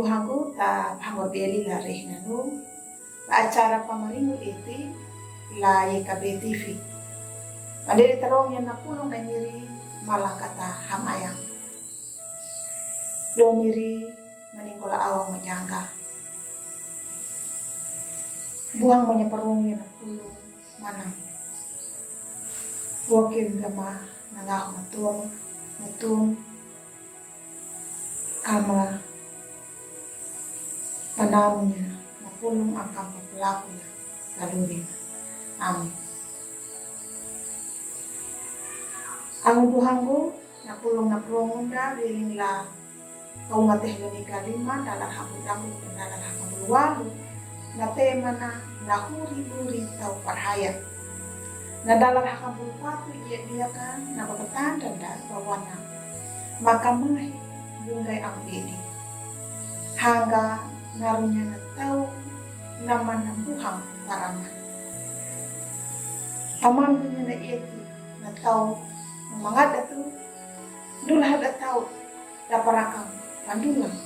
duhangu ta hango beli la rehnanu la acara pamaringu iti la YKB TV. Mandiri terong yang napulong na miri malang kata hamayang. Do miri maningkola awang menyangga. Buang menyeperung yang napulong manang. Buakin gama nangah matung kama panamnya napulong ang kampapelaku ya lalurin. Amin. Ang duhango napulong unda biling la kau ngateh leni kalima dalam hamu dalam hamu walu na tema na huri tau parhaya na dalam hamu patu dia kan na babatan dan bawana maka mahi bungai ang bedi hangga ngarunya na tau naman ng buhang paraman paman dunya na iti na tau mga datu dulah da tau da parakang pandulang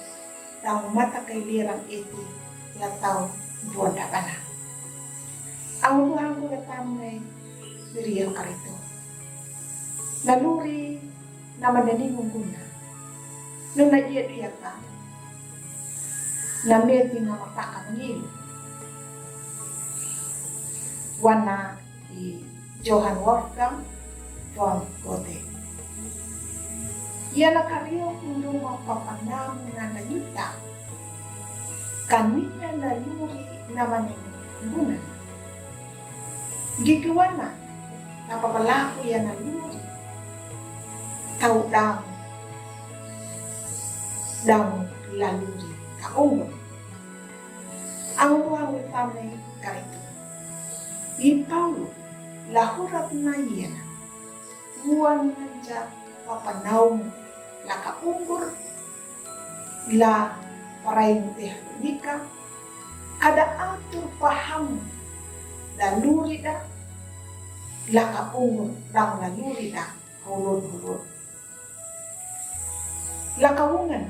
tau mata kay lirang iti la tau buwan da kana ang buhang ko da tamay diriyo karito naluri na mananingung guna nung naiya ka na meti nga mapakang ngilo wana i Johann Wolfgang von Goethe. Ia nakaryo kung mapapandang na nayuta kaninya naluri naman yung bunan. Gigawa na napapalako yan naluri tau dang laluri kaungo. Ang buwang utamay karito. I Paulo lahurat na yan buwan na dyan papanaw mo la kaunggur la paray mo tehnika kada atur paham dan luri da la kaunggur dang la luri da hulun la kawungan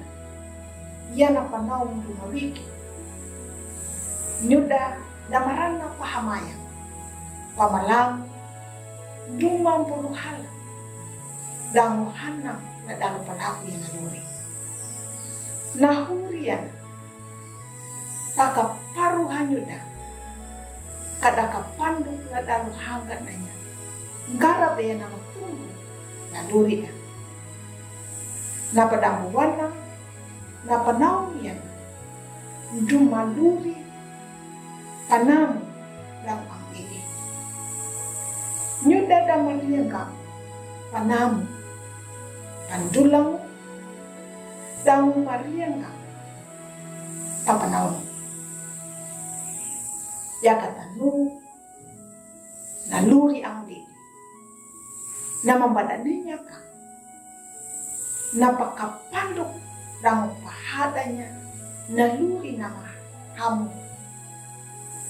yan ang panaw mo lumawiki nyuda damaran na pahamayan pamalang 50 hal dang hanang na dang palaku yang naluri. Nahurian taka paruhan yuda kada kapandu na dang hanggan nanya. Garap ya nama tunggu naluri na. Napadang wana napanaw yan dumaluri panamu dang ang ini. Nyuda daman yan ka panamu pandulang dang marian ka papanaw ya katanu naluri ang diri na mambadaninya ka napakapandok dang pahadanya naluri nama hamu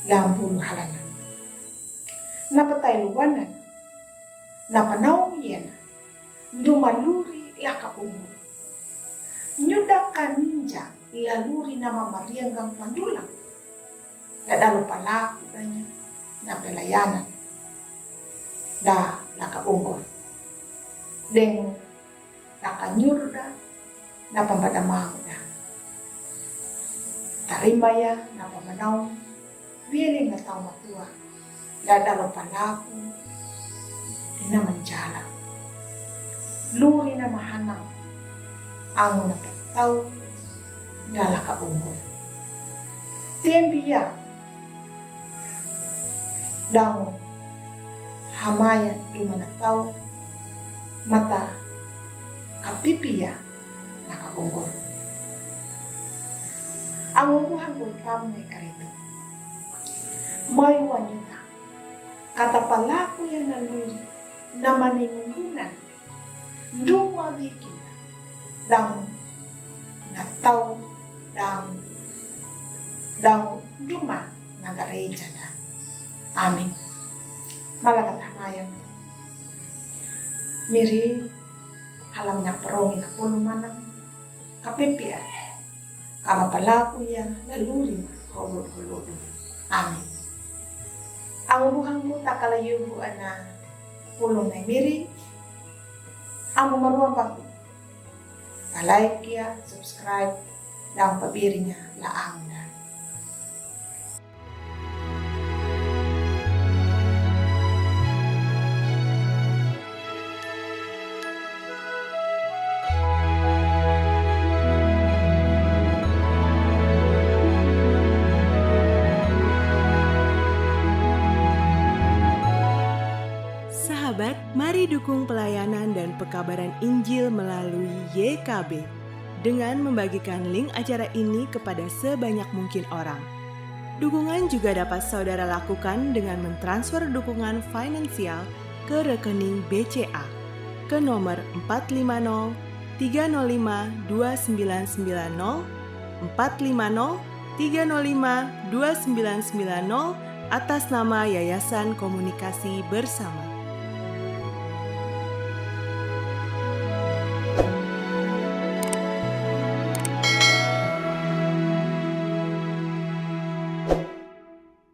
lampun halanan napatay luwanan napanaw yan dumaluri lakapungo. Nyuda kaninja ilaluri nama marianggang pandulang. Dadalo palaku danya na pelayanan. Da lakapungo. Deng lakanyurda na pambadamang da. Tarimaya na pamanaw. Wiling na tao matua. Dadalo palaku na manjala. Luri na mahanang ang napataw na lakaungol. Tiembiya dang hamayan imanataw mata kapipiya nakaungol. Ang umuhan ko tamay karito. May wanyuta katapalako yan naluri na maningungunan dumawikin dang nataw dang duma nagareja na. Amin. Malakat hamayang miri halam na perong na pulumanang kapipia kama palaku ya laluri holod-holod. Amin. Ang ubuhangku takalayubu ana pulong na miri. Ang umaruang bang like ya, subscribe, dan pabirinya laang na. Sahabat, mari dukung pelayanan dan pekabaran Injil melalui YKB dengan membagikan link acara ini kepada sebanyak mungkin orang. Dukungan juga dapat saudara lakukan dengan mentransfer dukungan finansial ke rekening BCA ke nomor 450 305 2990 450 305 2990 atas nama Yayasan Komunikasi Bersama.